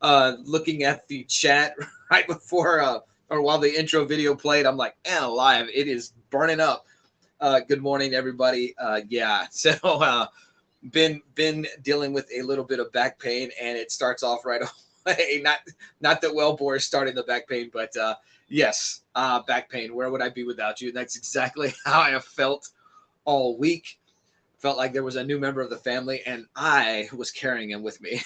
looking at the chat right before or while the intro video played. I'm like, man, alive, it is burning up. Good morning, everybody. Yeah, so been dealing with a little bit of back pain, and it starts off right away. Not that Wellbore is starting the back pain, but yes, back pain. Where would I be without you? And that's exactly how I have felt all week. Felt like there was a new member of the family, and I was carrying him with me.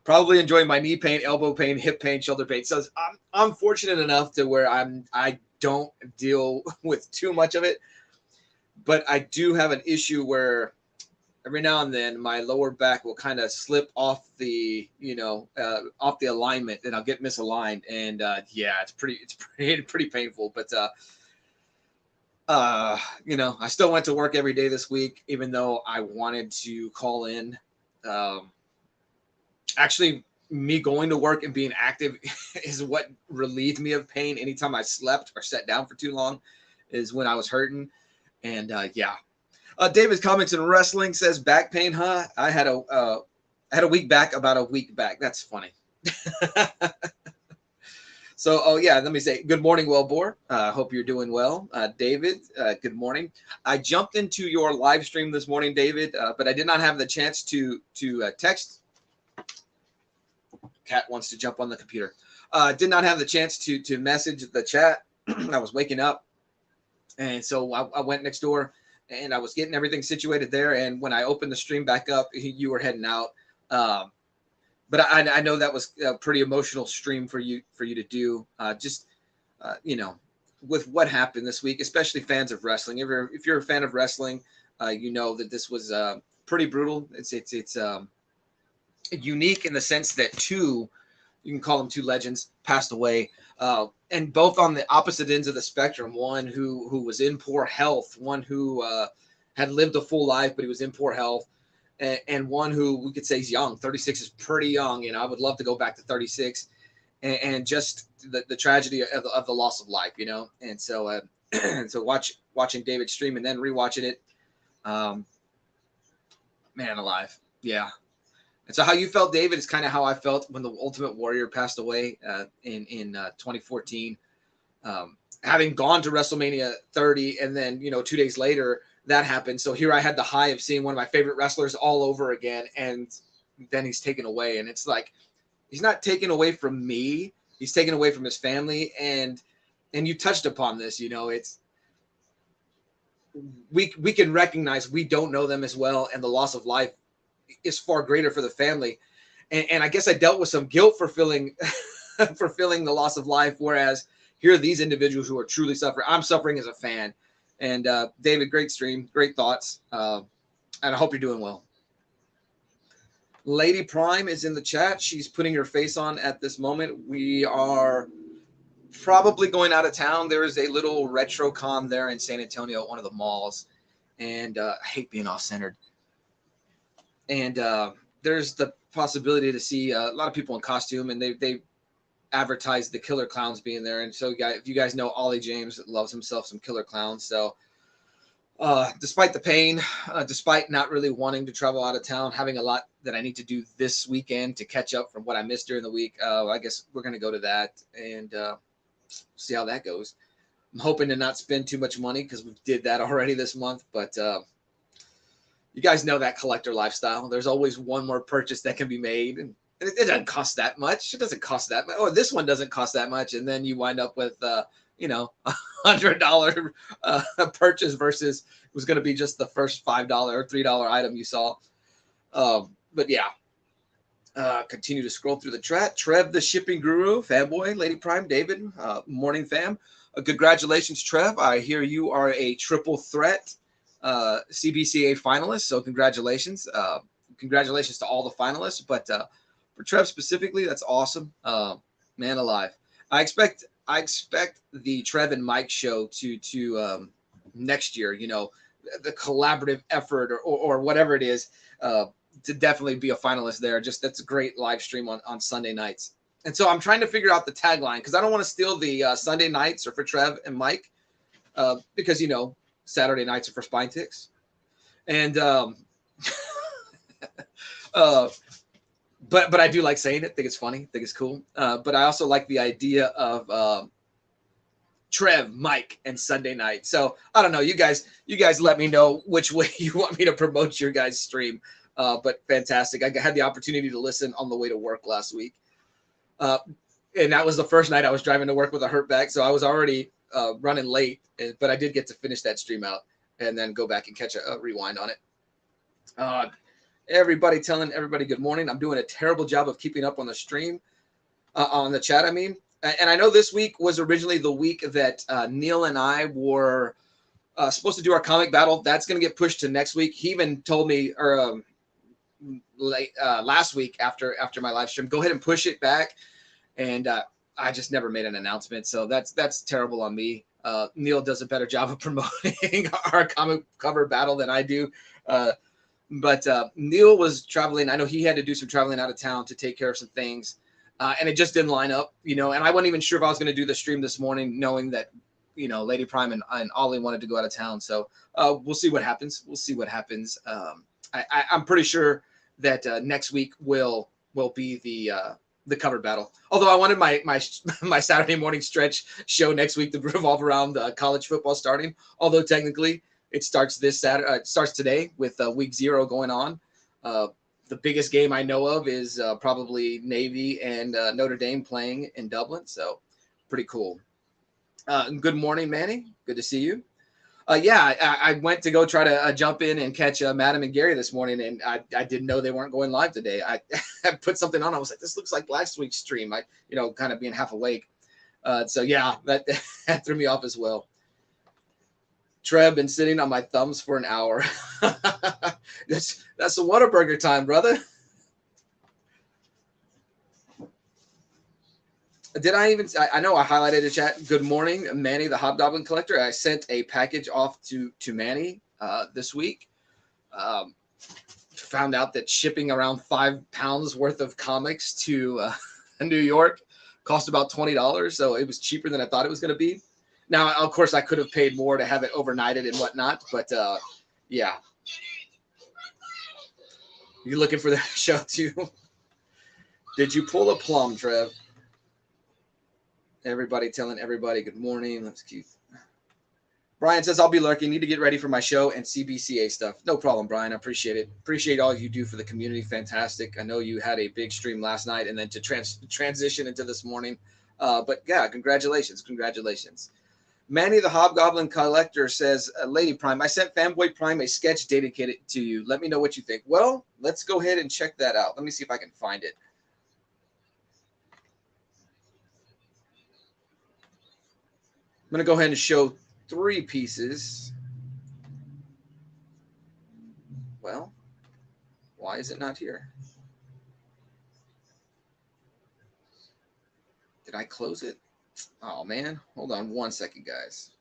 Probably enjoying my knee pain, elbow pain, hip pain, shoulder pain. So I'm fortunate enough to where I don't deal with too much of it, but I do have an issue where every now and then my lower back will kind of slip off the off the alignment, and I'll get misaligned, and yeah, it's pretty painful. But I still went to work every day this week, even though I wanted to call in. Actually, me going to work and being active is what relieved me of pain. Anytime I slept or sat down for too long is when I was hurting. And yeah. David's comments in wrestling says back pain, huh? I had a week back, about a week back. That's funny. So, oh yeah, let me say good morning, Wellbore. Hope you're doing well. David, good morning. I jumped into your live stream this morning, David, but I did not have the chance to text. Cat wants to jump on the computer. Did not have the chance to message the chat. I was waking up, and so I went next door, and I was getting everything situated there. And when I opened the stream back up, you were heading out. But I know that was a pretty emotional stream for you to do. With what happened this week, especially fans of wrestling. If you're a fan of wrestling, you know that this was pretty brutal. It's unique in the sense that you can call them two legends, passed away, and both on the opposite ends of the spectrum. One who was in poor health, one who had lived a full life, but he was in poor health. And one who we could say is young. 36 is pretty young. I would love to go back to 36, and just the tragedy of the loss of life, And so, so watching David stream and then rewatching it, man alive, yeah. And so how you felt, David, is kind of how I felt when the Ultimate Warrior passed away in 2014. Having gone to WrestleMania 30, and then 2 days later that happened. So here I had the high of seeing one of my favorite wrestlers all over again, and then he's taken away. And it's like, he's not taken away from me. He's taken away from his family. And you touched upon this, it's, we can recognize we don't know them as well. And the loss of life is far greater for the family. And I guess I dealt with some guilt for feeling the loss of life. Whereas here are these individuals who are truly suffering. I'm suffering as a fan. And David, great stream, great thoughts, and I hope you're doing well. Lady Prime is in the chat. She's putting her face on at this moment. We are probably going out of town. There is a little RetroCon there in San Antonio at one of the malls, and I hate being off-centered. And there's the possibility to see a lot of people in costume, and they advertised the Killer Clowns being there. And so if you guys know, Ollie James loves himself some Killer Clowns. So despite the pain, despite not really wanting to travel out of town, having a lot that I need to do this weekend to catch up from what I missed during the week, I guess we're going to go to that and see how that goes. I'm hoping to not spend too much money because we did that already this month, but you guys know that collector lifestyle. There's always one more purchase that can be made, and it doesn't cost that much. It doesn't cost that much. Oh, this one doesn't cost that much. And then you wind up with, $100 purchase versus it was going to be just the first $5 or $3 item you saw. But yeah, continue to scroll through the chat. Trev, the shipping guru, fanboy, Lady Prime, David, morning fam. Congratulations, Trev. I hear you are a triple threat CBCA finalist. So congratulations. Congratulations to all the finalists. But for Trev specifically, that's awesome. Man alive. I expect the Trev and Mike show to next year, the collaborative effort or whatever it is, to definitely be a finalist there. Just that's a great live stream on Sunday nights. And so I'm trying to figure out the tagline because I don't want to steal the Sunday nights or for Trev and Mike because, Saturday nights are for spine ticks. And but I do like saying it. Think it's funny. Think it's cool. But I also like the idea of Trev, Mike, and Sunday night. So I don't know. You guys let me know which way you want me to promote your guys' stream. But fantastic. I had the opportunity to listen on the way to work last week. And that was the first night I was driving to work with a hurt back. So I was already running late, but I did get to finish that stream out and then go back and catch a rewind on it. Everybody telling everybody good morning. I'm doing a terrible job of keeping up on the stream, on the chat, I mean. And I know this week was originally the week that Neil and I were supposed to do our comic battle. That's going to get pushed to next week. He even told me last week after my live stream, go ahead and push it back. And I just never made an announcement. So that's terrible on me. Neil does a better job of promoting our comic cover battle than I do. But Neil was traveling. I know he had to do some traveling out of town to take care of some things. And it just didn't line up, and I wasn't even sure if I was going to do the stream this morning, knowing that, Lady Prime and Ollie wanted to go out of town. So we'll see what happens. I'm pretty sure that next week will be the cover battle. Although I wanted my Saturday morning stretch show next week to revolve around college football starting. Although technically it starts this Saturday, starts today with week 0 going on. The biggest game I know of is probably Navy and Notre Dame playing in Dublin. So pretty cool. Good morning, Manny. Good to see you. I went to go try to jump in and catch Madam and Gary this morning, and I didn't know they weren't going live today. I put something on. I was like, this looks like last week's stream. Kind of being half awake. So yeah, that threw me off as well. Trev been sitting on my thumbs for an hour. That's the Whataburger time, brother. Did I even? I know I highlighted the chat. Good morning, Manny, the Hobgoblin Collector. I sent a package off to Manny this week. Found out that shipping around 5 pounds worth of comics to New York cost about $20, so it was cheaper than I thought it was going to be. Now, of course, I could have paid more to have it overnighted and whatnot, but yeah. You looking for the show too? Did you pull a plum, Trev? Everybody telling everybody good morning. That's cute. Brian says, I'll be lurking. Need to get ready for my show and CBCA stuff. No problem, Brian. I appreciate it. Appreciate all you do for the community. Fantastic. I know you had a big stream last night and then to transition into this morning. But yeah, congratulations. Congratulations. Manny the Hobgoblin Collector says, Lady Prime, I sent Fanboy Prime a sketch dedicated to you. Let me know what you think. Well, let's go ahead and check that out. Let me see if I can find it. I'm going to go ahead and show 3 pieces. Well, why is it not here? Did I close it? Oh, man. Hold on 1 second, guys.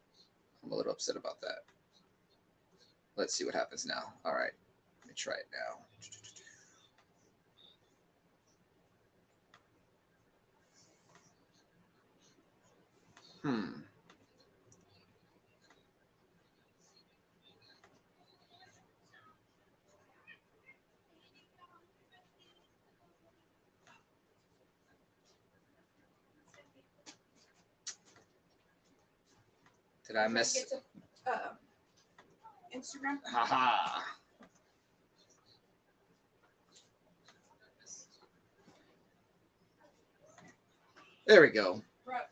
I'm a little upset about that. Let's see what happens now. All right. Let me try it now. Did I miss? Instagram. Haha. There we go. Right.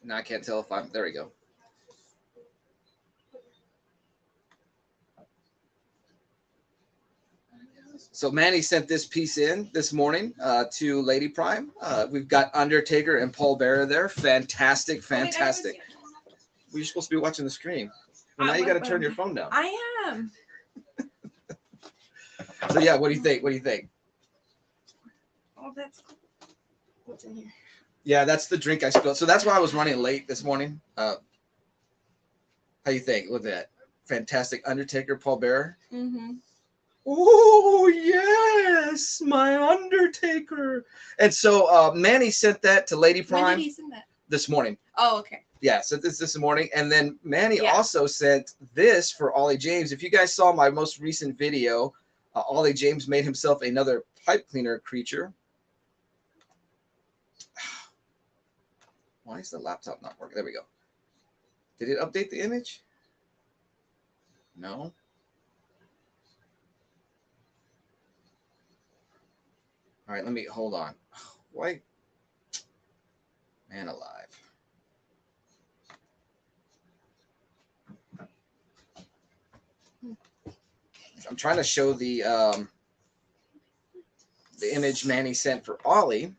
Now I can't tell if I'm. There we go. So Manny sent this piece in this morning to Lady Prime. We've got Undertaker and Paul Bearer there. Fantastic, fantastic. Well, you're supposed to be watching the screen. Well, now you got to turn your phone down. I am. So yeah, what do you think? What do you think? Oh, that's cool. What's in here? Yeah, that's the drink I spilled. So that's why I was running late this morning. How you think with that? Fantastic Undertaker, Paul Bearer. Mm-hmm. Oh, yes, my Undertaker. And so Manny sent that to Lady Prime. When did he send that? this morning. Oh, okay. Yeah, so this morning. And then Manny Yeah. also sent this for Ollie James. If you guys saw my most recent video, Ollie James made himself another pipe cleaner creature. Why is the laptop not working? There we go. Did it update the image? No. All right, let me hold on. Why? Man alive. I'm trying to show the image Manny sent for Ollie.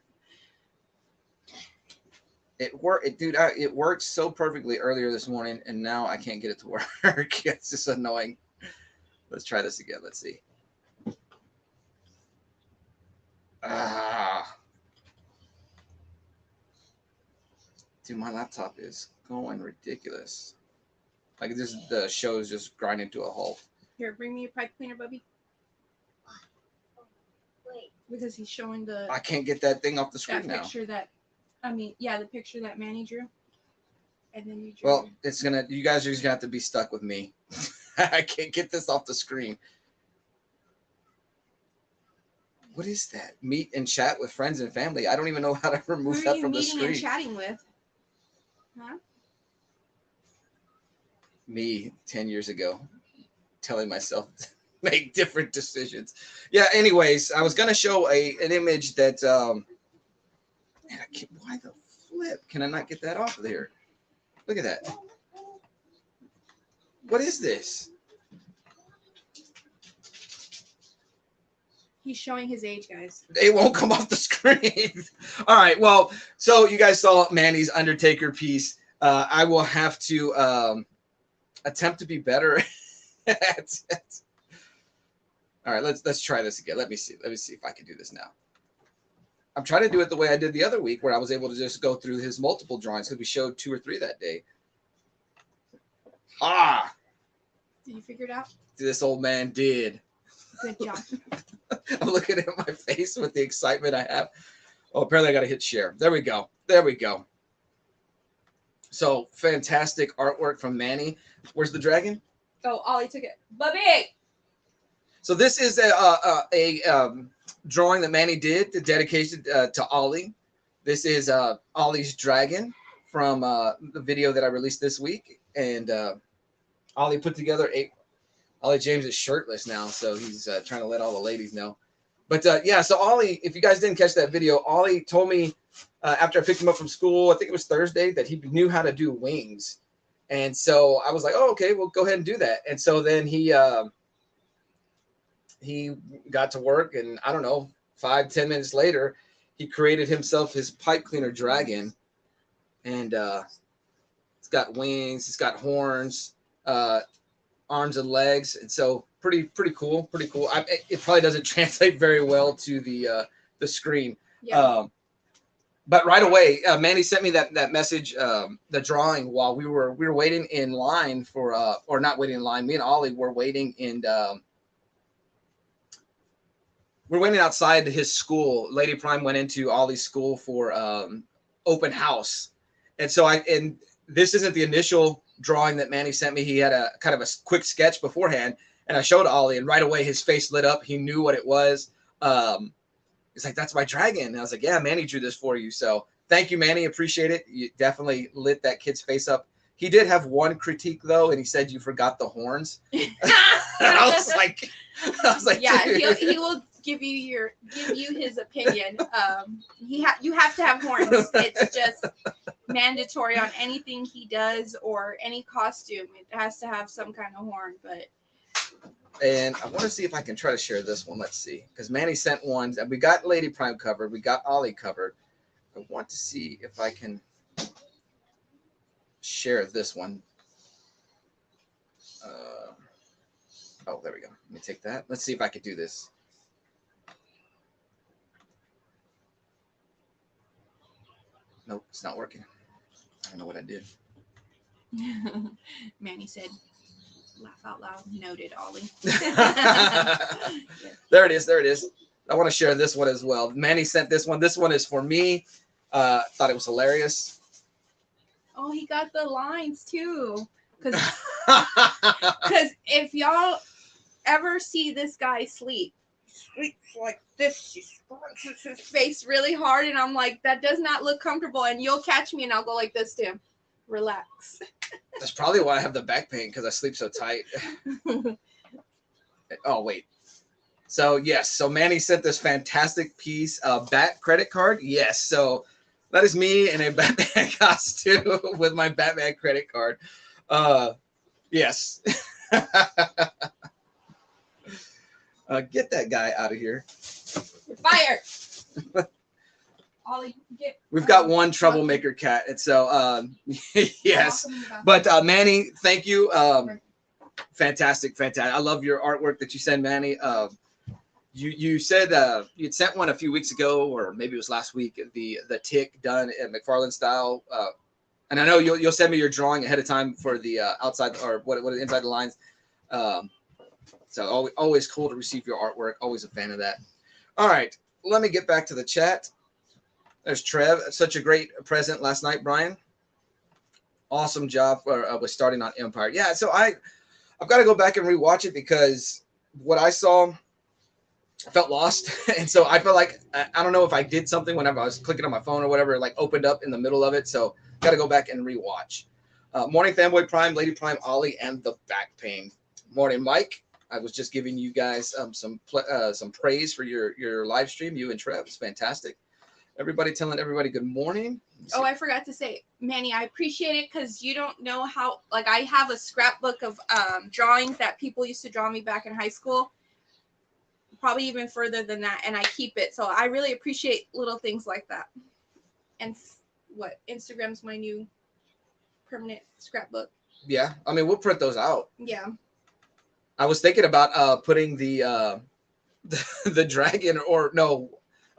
It worked, dude. It worked so perfectly earlier this morning, and now I can't get it to work. It's just annoying. Let's try this again. Let's see. Dude, my laptop is going ridiculous. Like this, the show is just grinding to a halt. Here, bring me your pipe cleaner, Bubby. Wait. Because he's showing the. I can't get that thing off the screen now. Picture that. The picture that Manny drew. And then you drew. Well, it's gonna. You guys are just gonna have to be stuck with me. I can't get this off the screen. What is that? Meet and chat with friends and family. I don't even know how to remove that from the screen. Who are you meeting and chatting with? Huh? Me 10 years ago, telling myself to make different decisions. Yeah. Anyways, I was gonna show an image that. Man, why the flip? Can I not get that off of here? Look at that. What is this? He's showing his age, guys. It won't come off the screen. All right. Well, so you guys saw Manny's Undertaker piece. I will have to attempt to be better at it. All right. Let's try this again. Let me see if I can do this now. I'm trying to do it the way I did the other week, where I was able to just go through his multiple drawings because we showed 2 or 3 that day. Did you figure it out? This old man did. Good job. I'm looking at my face with the excitement I have. Oh, apparently I got to hit share. There we go. There we go. So fantastic artwork from Manny. Where's the dragon? Oh, Ollie took it. Bubby! So this is a drawing that Manny did, the dedication to Ollie. This is Ollie's dragon from the video that I released this week. And Ollie put together Ollie James is shirtless now, so he's trying to let all the ladies know. But yeah, so Ollie, if you guys didn't catch that video, Ollie told me after I picked him up from school, I think it was Thursday, that he knew how to do wings. And so I was like, oh, okay, well, go ahead and do that. And so then he got to work, and I don't know, 5-10 minutes later, he created himself his pipe cleaner dragon. And it's got wings, it's got horns, arms and legs, and so pretty cool. It probably doesn't translate very well to the screen. Yeah. But right away, Manny sent me that message, the drawing, while we were waiting in line for or not waiting in line. Me and Ollie were waiting we're waiting outside his school. Lady Prime went into Ollie's school for open house, and so and this isn't the initial drawing that Manny sent me. He had a kind of a quick sketch beforehand, and I showed Ollie, and right away his face lit up. He knew what it was. He's like, "That's my dragon." And I was like, "Yeah, Manny drew this for you." So thank you, Manny. Appreciate it. You definitely lit that kid's face up. He did have one critique though, and he said you forgot the horns. I was like, yeah, he will give you his opinion. You have to have horns. It's just mandatory on anything he does or any costume. It has to have some kind of horn. And I want to see if I can try to share this one. Let's see, because Manny sent one. We got Lady Prime covered. We got Ollie covered. I want to see if I can share this one. Oh, there we go. Let me take that. Let's see if I could do this. Nope, it's not working. I don't know what I did. Manny said, laugh out loud. Noted, Ollie. There it is. There it is. I want to share this one as well. Manny sent this one. This one is for me. Thought it was hilarious. Oh, he got the lines too. Because if y'all ever see this guy sleep, he sleeps like this. He scrunches his face really hard, and I'm like, that does not look comfortable. And you'll catch me, and I'll go like this to him. Relax. That's probably why I have the back pain, because I sleep so tight. Oh, wait. So, yes. So, Manny sent this fantastic piece of Bat credit card. Yes. So, that is me in a Batman costume with my Batman credit card. Yes. Get that guy out of here. You're fired. Ollie, We've got one troublemaker cat. And so, yes. But, Manny, thank you. Fantastic. I love your artwork that you send, Manny. You said you'd sent one a few weeks ago, or maybe it was last week. The tick done at McFarlane style, and I know you'll send me your drawing ahead of time for the outside or what inside the lines. So always cool to receive your artwork. Always a fan of that. All right, let me get back to the chat. There's Trev. Such a great present last night, Brian. Awesome job with starting on Empire. Yeah, so I've got to go back and rewatch it because what I saw, I felt lost. And so I felt like, I don't know if I did something whenever I was clicking on my phone or whatever, like opened up in the middle of it. So got to go back and rewatch. Morning, Fanboy Prime, Lady Prime, Ollie, and the back pain. Morning, Mike. I was just giving you guys some praise for your live stream. You and Trev, it's fantastic. Everybody telling everybody good morning. Oh, I forgot to say, Manny, I appreciate it because you don't know how, like, I have a scrapbook of drawings that people used to draw me back in high school, probably even further than that, and I keep it. So I really appreciate little things like that. And Instagram's my new permanent scrapbook. Yeah, I mean, we'll print those out. Yeah. I was thinking about putting the dragon or no.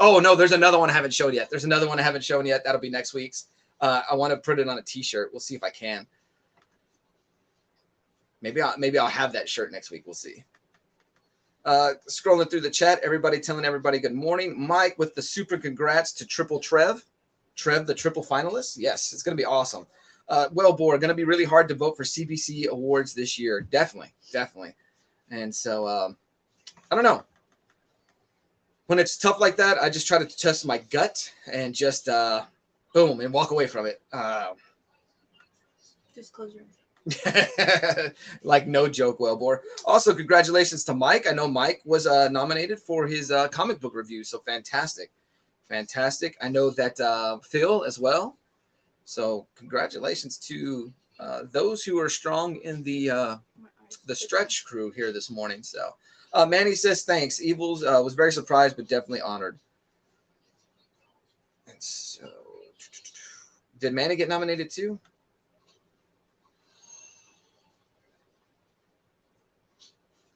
Oh, no, there's another one I haven't showed yet. That'll be next week's. I want to put it on a t-shirt. We'll see if I can. Maybe I'll have that shirt next week. We'll see. Scrolling through the chat, everybody telling everybody good morning. Mike with the super congrats to Triple Trev, the triple finalist. Yes, it's going to be awesome. Board, going to be really hard to vote for CBC awards this year. Definitely. And so, I don't know. When it's tough like that, I just try to test my gut and just boom and walk away from it. Just close your eyes. Like no joke, Wellbore. Also, congratulations to Mike. I know Mike was nominated for his comic book review, so fantastic. I know that Phil as well. So congratulations to those who are strong in the stretch crew here this morning. So. Manny says, thanks. Evils was very surprised, but definitely honored. And so, did Manny get nominated too?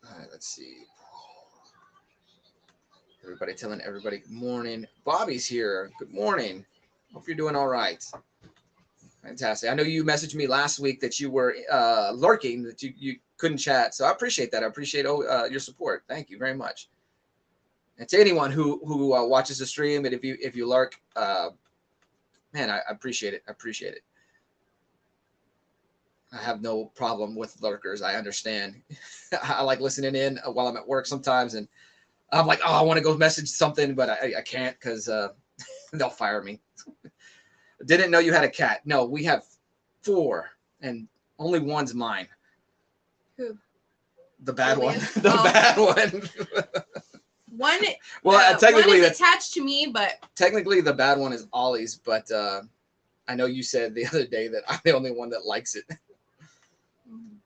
All right, let's see. Everybody telling everybody good morning. Bobby's here. Good morning. Hope you're doing all right. Fantastic. I know you messaged me last week that you were lurking, that you couldn't chat. So I appreciate that. I appreciate your support. Thank you very much. And to anyone who watches the stream, and if you lurk, man, I appreciate it. I have no problem with lurkers. I understand. I like listening in while I'm at work sometimes, and I'm like, oh, I want to go message something, but I can't because they'll fire me. Didn't know you had a cat. No, we have 4, and only one's mine. Who? The bad one. Bad one. One. Well, technically one is attached to me, but technically the bad one is Ollie's. But I know you said the other day that I'm the only one that likes it. Mm-hmm.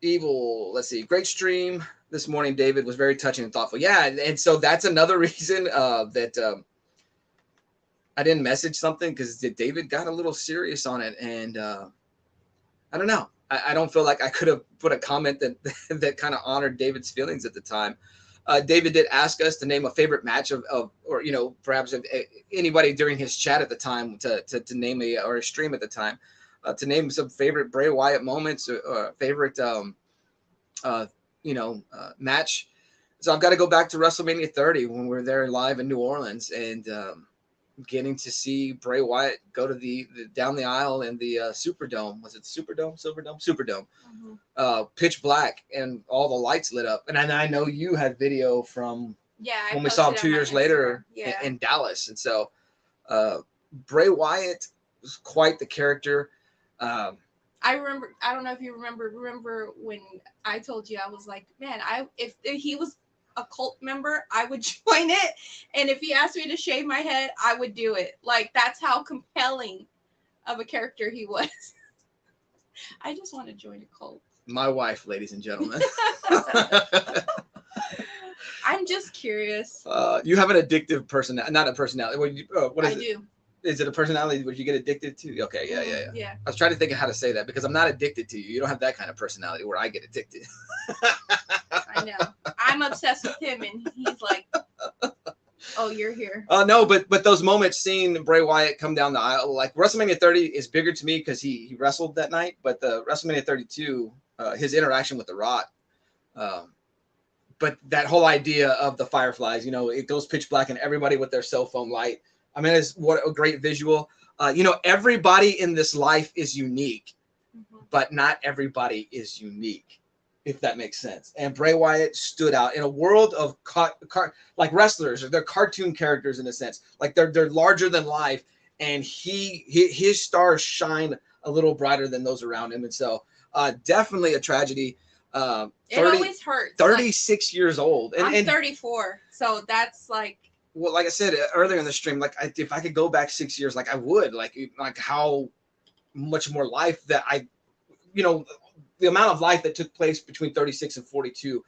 Evil. Let's see. Great stream this morning, David. Was very touching and thoughtful. Yeah, and so that's another reason that I didn't message something, because David got a little serious on it, and I don't know. I don't feel like I could have put a comment that kind of honored David's feelings at the time. David did ask us to name a favorite match of or perhaps anybody during his chat at the time to name or a stream at the time to name some favorite Bray Wyatt moments or favorite match. So I've got to go back to WrestleMania 30 when we were there live in New Orleans, and getting to see Bray Wyatt go to the down the aisle in the Superdome. Was it Superdome? Silverdome? Superdome. Pitch black, and all the lights lit up. And I know you had video from when we saw him 2 years later in Dallas. And so Bray Wyatt was quite the character. I remember, I don't know if you remember when I told you, I was like, man, if he was a cult member, I would join it. And if he asked me to shave my head, I would do it. Like, that's how compelling of a character he was. I just want to join a cult. My wife, ladies and gentlemen. I'm just curious. You have an addictive personality, not a personality. What is I do. Is it a personality would you get addicted to? Okay, yeah. I was trying to think of how to say that because I'm not addicted to you. You don't have that kind of personality where I get addicted. I know. I'm obsessed with him, and he's like, "Oh, you're here." No, but those moments seeing Bray Wyatt come down the aisle, like WrestleMania 30 is bigger to me because he wrestled that night. But the WrestleMania 32, his interaction with The Rock, but that whole idea of the fireflies, it goes pitch black and everybody with their cell phone light. I mean, it's what a great visual. Everybody in this life is unique, but not everybody is unique, if that makes sense. And Bray Wyatt stood out in a world of like wrestlers, or they're cartoon characters in a sense, like they're larger than life. And his stars shine a little brighter than those around him. And so definitely a tragedy. It always hurts. 36 years old. And, I'm 34, so that's like. Well, like I said earlier in the stream, like if I could go back 6 years, like I would, like how much more life that the amount of life that took place between 36 and 42.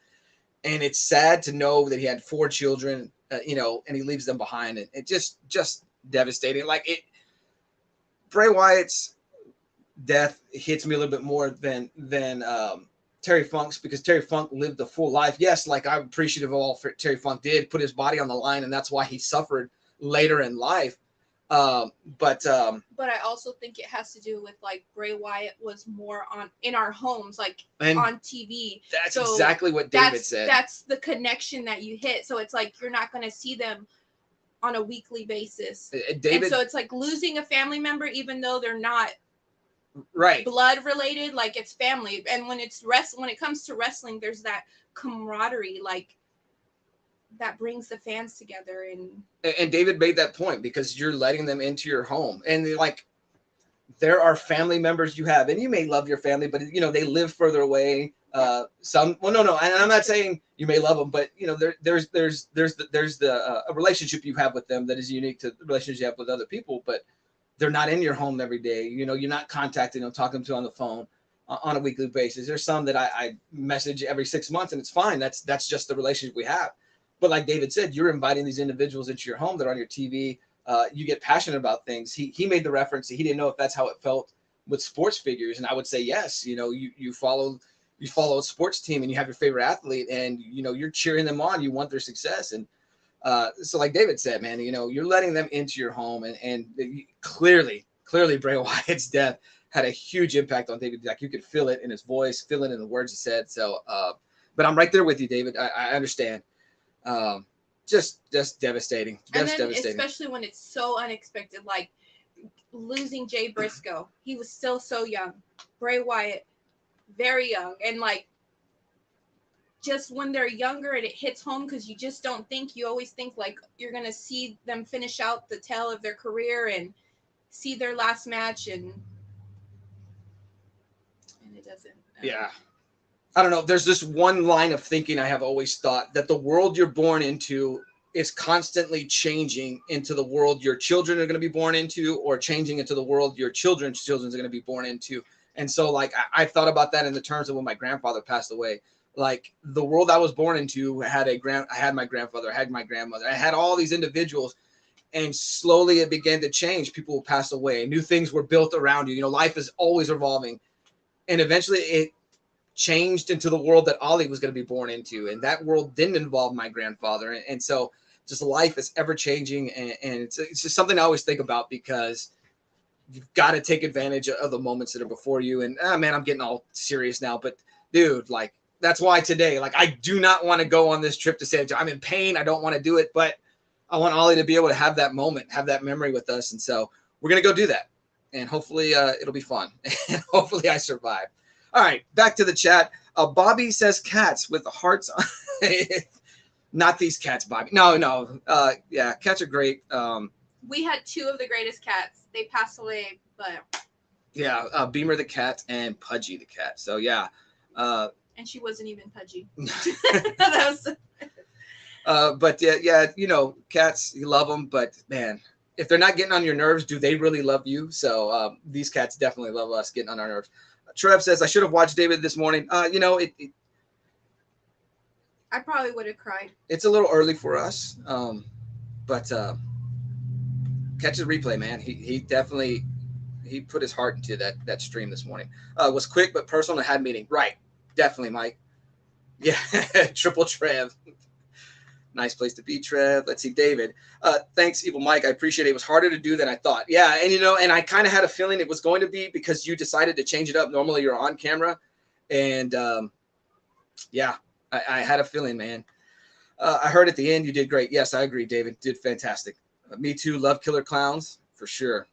And it's sad to know that he had 4 children, and he leaves them behind. And it just devastating. Bray Wyatt's death hits me a little bit more than Terry Funk's, because Terry Funk lived a full life. Yes, like I'm appreciative of all Terry Funk did, put his body on the line, and that's why he suffered later in life. But I also think it has to do with like Bray Wyatt was more in our homes, like on TV. That's exactly what David said. That's the connection that you hit. So it's like you're not going to see them on a weekly basis. And so it's like losing a family member, even though they're not blood related, like it's family. And when it comes to wrestling, there's that camaraderie, like that brings the fans together. And David made that point, because you're letting them into your home, and like there are family members you have, and you may love your family, but they live further away. No, and I'm not saying you may love them, but there's a relationship you have with them that is unique to the relationship you have with other people, but they're not in your home every day. You're not contacting them, talking to on the phone on a weekly basis. There's some that I message every 6 months, and it's fine. That's just the relationship we have. But like David said, you're inviting these individuals into your home. They're on your TV. You get passionate about things. He made the reference that he didn't know if that's how it felt with sports figures, and I would say yes. You follow a sports team, and you have your favorite athlete, and you're cheering them on. You want their success, and so like David said, man, you're letting them into your home, and clearly Bray Wyatt's death had a huge impact on David. Like you could feel it in his voice, feel it in the words he said. So, but I'm right there with you, David. I understand. Just devastating. And then especially when it's so unexpected, like losing Jay Briscoe. He was still so young. Bray Wyatt, very young, and like. Just when they're younger and it hits home, because you always think like you're going to see them finish out the tail of their career and see their last match, and it doesn't. Yeah. I don't know. There's this one line of thinking I have always thought, that the world you're born into is constantly changing into the world your children are going to be born into, or changing into the world your children's children are going to be born into. And so like I thought about that in the terms of when my grandfather passed away. Like the world I was born into I had my grandfather, I had my grandmother, I had all these individuals, and slowly it began to change. People passed away, new things were built around you. Life is always evolving, and eventually it changed into the world that Ollie was going to be born into, and that world didn't involve my grandfather. And so just life is ever changing, and it's just something I always think about, because you've got to take advantage of the moments that are before you. And man, I'm getting all serious now, but dude, like. That's why today, like, I do not want to go on this trip to San Antonio. I'm in pain. I don't want to do it, but I want Ollie to be able to have that moment, have that memory with us. And so we're going to go do that. And hopefully it'll be fun. And hopefully I survive. All right, back to the chat. Bobby says cats with the hearts on. Not these cats, Bobby. No. Yeah, cats are great. We had two of the greatest cats. They passed away, but yeah, Beamer the cat and Pudgy the cat. So yeah. And she wasn't even pudgy. That was. But yeah, you know, cats, you love them, but man, if they're not getting on your nerves, do they really love you? So these cats definitely love us, getting on our nerves. Trev says, I should have watched David this morning. You know, I probably would have cried. It's a little early for us, but catch the replay, man. He definitely put his heart into that stream this morning. Was quick but personal and had meaning. Right, definitely, Mike. Yeah, triple Trev. Nice place to be, Trev. Let's see, David. Thanks, Evil Mike. I appreciate it. It was harder to do than I thought. Yeah, and you know, and I kind of had a feeling it was going to be because you decided to change it up. Normally you're on camera, and yeah, I had a feeling, man. I heard at the end you did great. Yes, I agree, David. Did fantastic. Me too. Love Killer Clowns for sure.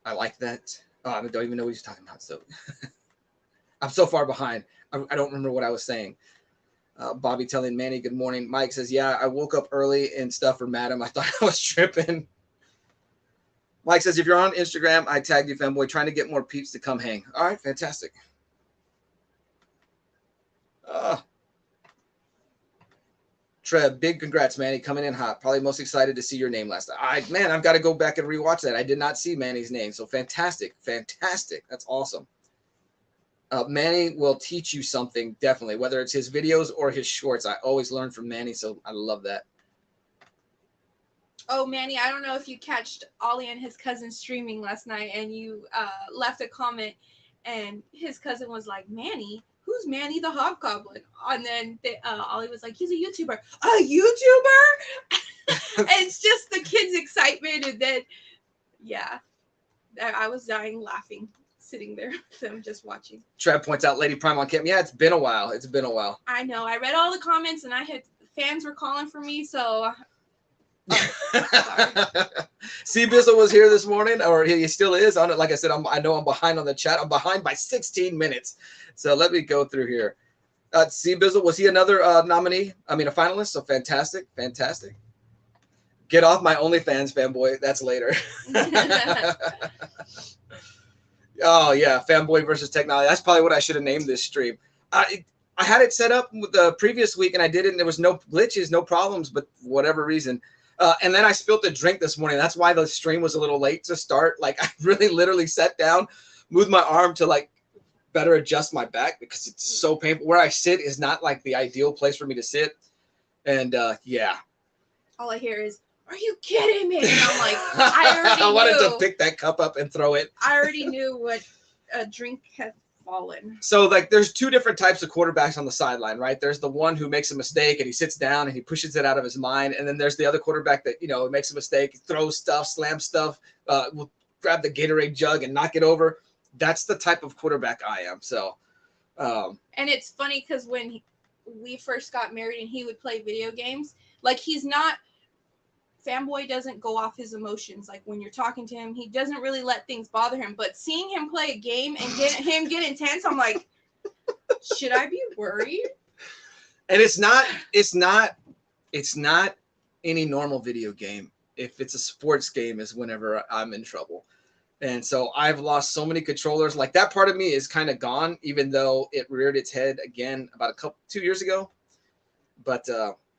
I like that. Oh, I don't even know what he's talking about. So I'm so far behind. I don't remember what I was saying. Bobby telling Manny good morning. Mike says, yeah, I woke up early and stuff for Madam. I thought I was tripping. Mike says, if you're on Instagram, I tagged you, fanboy, trying to get more peeps to come hang. All right, fantastic. Trev, big congrats, Manny, coming in hot. Probably most excited to see your name last night. Man, I've got to go back and rewatch that. I did not see Manny's name, so fantastic. That's awesome. Manny will teach you something, definitely, whether it's his videos or his shorts. I always learn from Manny, so I love that. Oh, Manny, I don't know if you catched Ollie and his cousin streaming last night, and you left a comment, and his cousin was like, Manny? Who's Manny the Hobgoblin? And then Ollie was like, he's a YouTuber. A YouTuber? It's just the kids' excitement, and then, yeah, I was dying laughing. Sitting there, so I'm just watching. Trev points out Lady Prime on cam. Yeah, it's been a while. I know. I read all the comments, and I had fans were calling for me. So, C Bizzle was here this morning, or he still is on it. Like I said, I know I'm behind on the chat. I'm behind by 16 minutes. So let me go through here. C Bizzle, was he another nominee? I mean, a finalist. So fantastic. Get off my OnlyFans, fanboy. That's later. Oh yeah, fanboy versus technology. That's probably what I should have named this stream. I had it set up the previous week and I did it, and there was no glitches, no problems, but for whatever reason. And then I spilled the drink this morning. That's why the stream was a little late to start. Like I really literally sat down, moved my arm to like better adjust my back because it's so painful. Where I sit is not like the ideal place for me to sit. And yeah. All I hear is, are you kidding me? And I'm like, I already I wanted knew. to pick that cup up and throw it. I already knew what a drink had fallen. So like there's two different types of quarterbacks on the sideline, right? There's the one who makes a mistake and he sits down and he pushes it out of his mind. And then there's the other quarterback that, you know, makes a mistake, throws stuff, slams stuff, will grab the Gatorade jug and knock it over. That's the type of quarterback I am. So and it's funny because when we first got married and he would play video games, like he's not, fanboy doesn't go off his emotions. Like when you're talking to him, he doesn't really let things bother him. But seeing him play a game and get intense, I'm like, should I be worried? And it's not any normal video game. If it's a sports game is whenever I'm in trouble. And so I've lost so many controllers. Like that part of me is kind of gone, even though it reared its head again about 2 years ago. But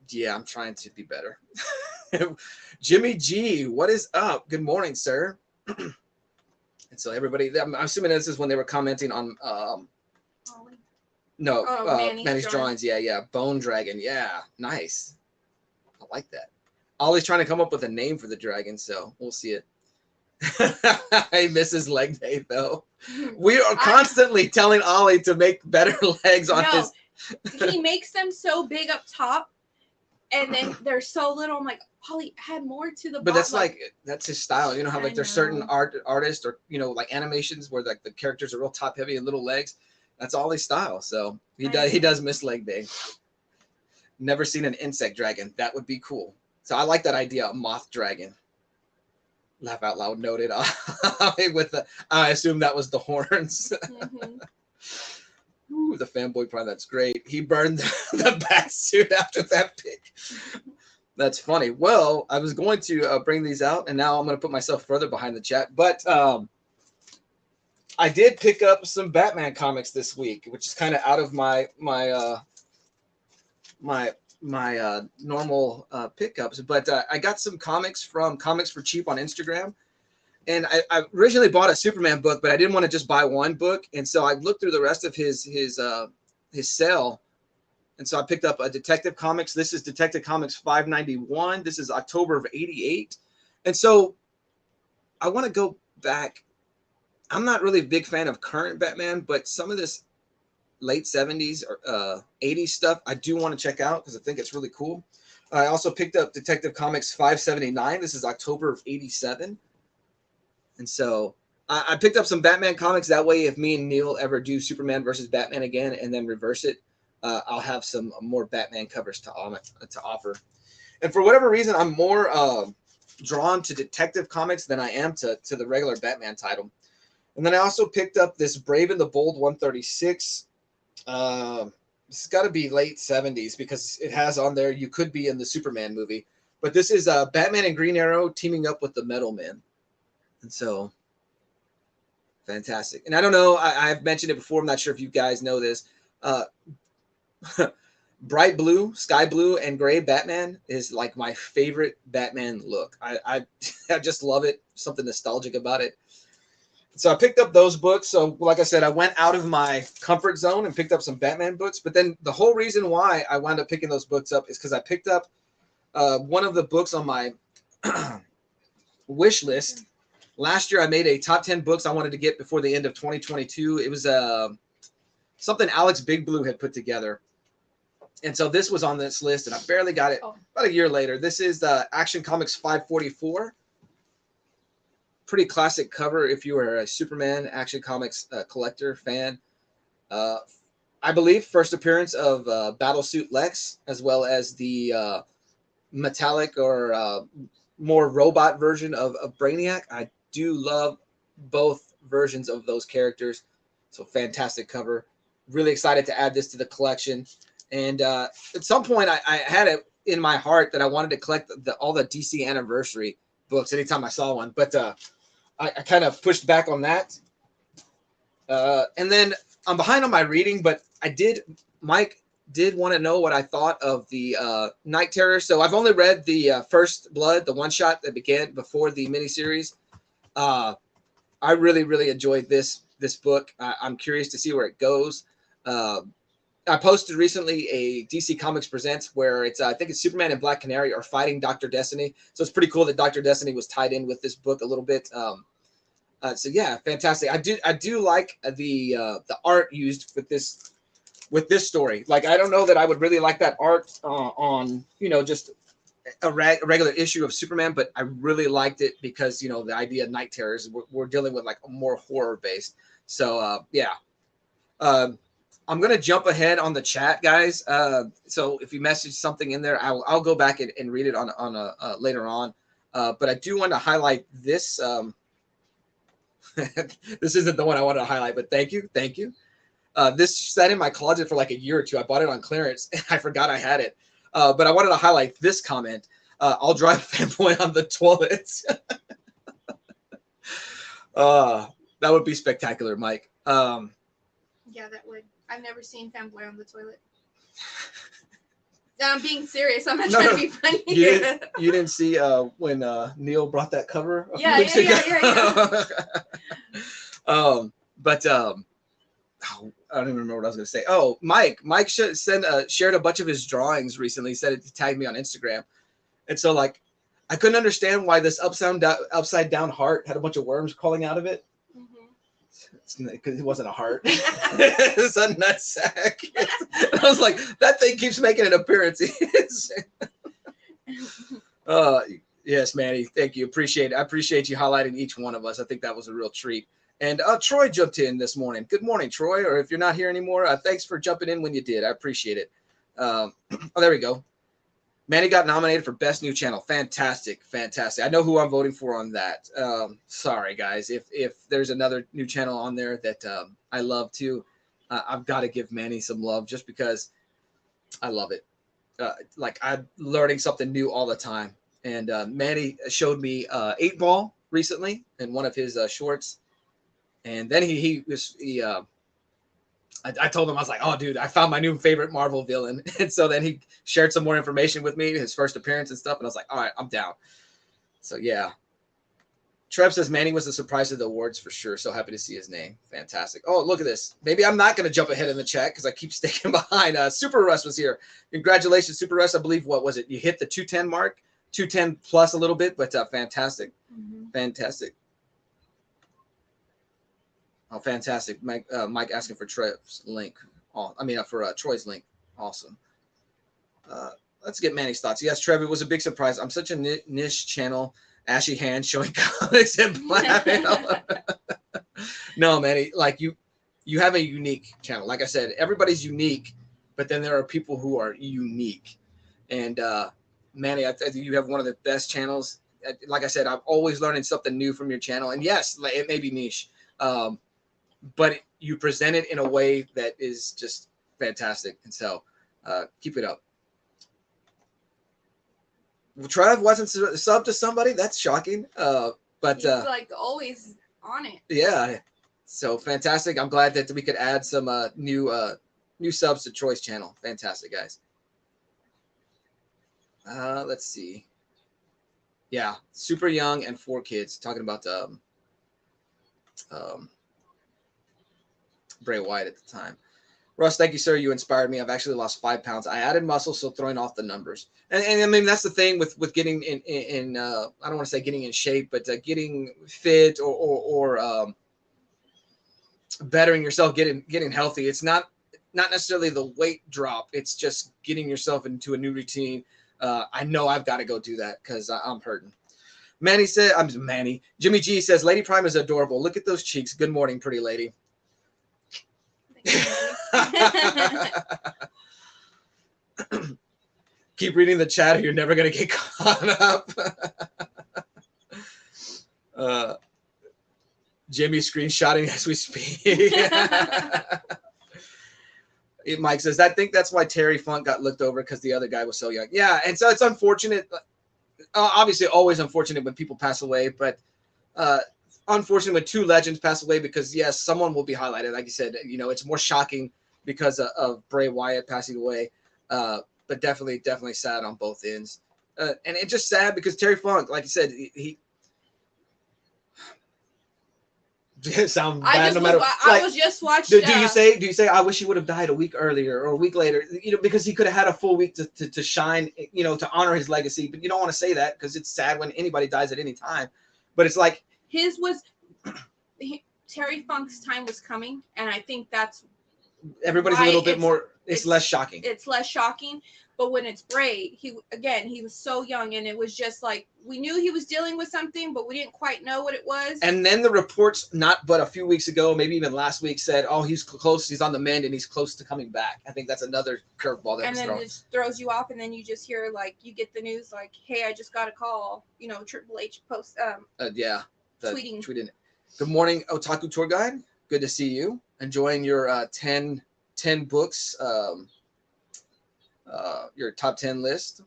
yeah, I'm trying to be better. Jimmy G, what is up? Good morning, sir. And so everybody, I'm assuming this is when they were commenting on Manny's drawings. Yeah. Bone Dragon. Yeah, nice. I like that. Ollie's trying to come up with a name for the dragon, so we'll see it. He misses leg day though. We are constantly telling Ollie to make better legs on his. He makes them so big up top, and then they're so little. I'm like, Ollie, add more to the. But that's that's his style. You know how like there's certain artists or like animations where like the characters are real top heavy and little legs. That's Ollie's style. So he does miss leg day. Never seen an insect dragon. That would be cool. So I like that idea, a moth dragon. Laugh out loud noted. With the, I assume that was the horns. Mm-hmm. Ooh, the fanboy prime. That's great. He burned the bat suit after that pick. That's funny. Well, I was going to bring these out, and now I'm going to put myself further behind the chat. But I did pick up some Batman comics this week, which is kind of out of my normal pickups. But I got some comics from Comics for Cheap on Instagram. And I originally bought a Superman book, but I didn't want to just buy one book. And so I looked through the rest of his sale. And so I picked up a Detective Comics. This is Detective Comics 591. This is October of '88. And so I want to go back. I'm not really a big fan of current Batman, but some of this late 70s or 80s stuff I do want to check out because I think it's really cool. I also picked up Detective Comics 579. This is October of '87. And so I picked up some Batman comics. That way, if me and Neil ever do Superman versus Batman again and then reverse it, I'll have some more Batman covers to offer. And for whatever reason, I'm more drawn to Detective Comics than I am to the regular Batman title. And then I also picked up this Brave and the Bold 136. This has got to be late 70s because it has on there, you could be in the Superman movie. But this is Batman and Green Arrow teaming up with the Metal Men. And so, fantastic. And I don't know, I've mentioned it before. I'm not sure if you guys know this. Bright blue, sky blue, and gray Batman is like my favorite Batman look. I just love it. Something nostalgic about it. So I picked up those books. So like I said, I went out of my comfort zone and picked up some Batman books. But then the whole reason why I wound up picking those books up is because I picked up one of the books on my wish list. Last year, I made a top 10 books I wanted to get before the end of 2022. It was something Alex Big Blue had put together. And so this was on this list, and I barely got it about a year later. This is Action Comics 544. Pretty classic cover if you are a Superman Action Comics collector fan. I believe first appearance of Battlesuit Lex, as well as the metallic or more robot version of Brainiac. I do love both versions of those characters. So fantastic cover. Really excited to add this to the collection. And at some point, I had it in my heart that I wanted to collect all the DC Anniversary books anytime I saw one. But I kind of pushed back on that. And then I'm behind on my reading, but Mike did want to know what I thought of the Night Terror. So I've only read the First Blood, the one-shot that began before the miniseries. I really, really enjoyed this book. I'm curious to see where it goes. I posted recently a DC Comics Presents where it's I think it's Superman and Black Canary are fighting Dr. Destiny. So it's pretty cool that Dr. Destiny was tied in with this book a little bit. So yeah, fantastic. I do like the art used with this story. Like, I don't know that I would really like that art on, just a regular issue of Superman, but I really liked it because, the idea of Night Terrors, we're dealing with like a more horror based. So yeah. I'm going to jump ahead on the chat, guys. So if you message something in there, I'll go back and read it on later on. But I do want to highlight this. This isn't the one I wanted to highlight, but thank you. This sat in my closet for like a year or two. I bought it on clearance. And I forgot I had it. But I wanted to highlight this comment. I'll drive fanboy on the toilets. That would be spectacular, Mike. Yeah, that would. I've never seen fanboy on the toilet. I'm being serious. I'm not trying to be funny. You didn't see when Neil brought that cover a few weeks ago? Yeah. But I don't even remember what I was going to say. Oh, Mike shared a bunch of his drawings recently. He said it tagged me on Instagram. And so, like, I couldn't understand why this upside down heart had a bunch of worms crawling out of it. Because it wasn't a heart. It's a nutsack. I was like, that thing keeps making an appearance. Yes, Manny. Thank you. I appreciate you highlighting each one of us. I think that was a real treat. And Troy jumped in this morning. Good morning, Troy. Or if you're not here anymore, thanks for jumping in when you did. I appreciate it. Oh, there we go. Manny got nominated for Best New Channel. Fantastic, fantastic. I know who I'm voting for on that. Sorry, guys. If there's another new channel on there that I love too, I've got to give Manny some love just because I love it. Like I'm learning something new all the time. And Manny showed me 8 Ball recently in one of his shorts. And then I told him, I was like, oh, dude, I found my new favorite Marvel villain. And so then he shared some more information with me, his first appearance and stuff. And I was like, all right, I'm down. So, yeah. Trev says Manny was a surprise of the awards for sure. So happy to see his name. Fantastic. Oh, look at this. Maybe I'm not going to jump ahead in the chat because I keep sticking behind. Super Russ was here. Congratulations, Super Russ. I believe, what was it? You hit the 210 mark, 210 plus a little bit, but fantastic. Mm-hmm. Fantastic. Oh, fantastic. Mike asking for Trev's link. Oh, I mean, for Troy's link. Awesome. Let's get Manny's thoughts. Yes, Trev, it was a big surprise. I'm such a niche channel. Ashy hands showing comics and platinum. No, Manny, like you have a unique channel. Like I said, everybody's unique, but then there are people who are unique. And Manny, I think you have one of the best channels. Like I said, I'm always learning something new from your channel. And yes, it may be niche. But you present it in a way that is just fantastic. And so keep it up. Trev wasn't sub to somebody. That's shocking. But he's like always on it. Yeah. So fantastic. I'm glad that we could add some new subs to Troy's channel. Fantastic, guys. Let's see. Yeah. Super young and 4 kids. Talking about Bray Wyatt at the time. Russ, thank you, sir. You inspired me. I've actually lost 5 pounds. I added muscle, so throwing off the numbers. And I mean, that's the thing with getting in I don't want to say getting in shape, but getting fit or bettering yourself, getting healthy. It's not necessarily the weight drop. It's just getting yourself into a new routine. I know I've got to go do that because I'm hurting. Jimmy G says, Lady Prime is adorable. Look at those cheeks. Good morning, pretty lady. Keep reading the chat or you're never going to get caught up. Jimmy screenshotting as we speak. Mike says, I think that's why Terry Funk got looked over because the other guy was so young. Yeah, and so it's unfortunate. Obviously, always unfortunate when people pass away, but unfortunate when 2 legends pass away because, yes, someone will be highlighted. Like you said, it's more shocking because of Bray Wyatt passing away, but definitely sad on both ends. And it's just sad because Terry Funk, like you said, he sound bad no matter. I was just watching. Do you say I wish he would have died a week earlier or a week later? Because he could have had a full week to shine, to honor his legacy. But you don't want to say that because it's sad when anybody dies at any time. But it's like Terry Funk's time was coming, and I think that's everybody's a little bit more. It's less shocking. It's less shocking. But when it's Bray, he was so young, and it was just like we knew he was dealing with something, but we didn't quite know what it was. And then the reports, but a few weeks ago, maybe even last week, said, "Oh, he's close. He's on the mend, and he's close to coming back." I think that's another curveball that. And then it just throws you off, and then you just hear you get the news like, "Hey, I just got a call." Triple H post. Tweeting. Good morning, Otaku Tour Guide. Good to see you. Enjoying your 10 books. Your top 10 list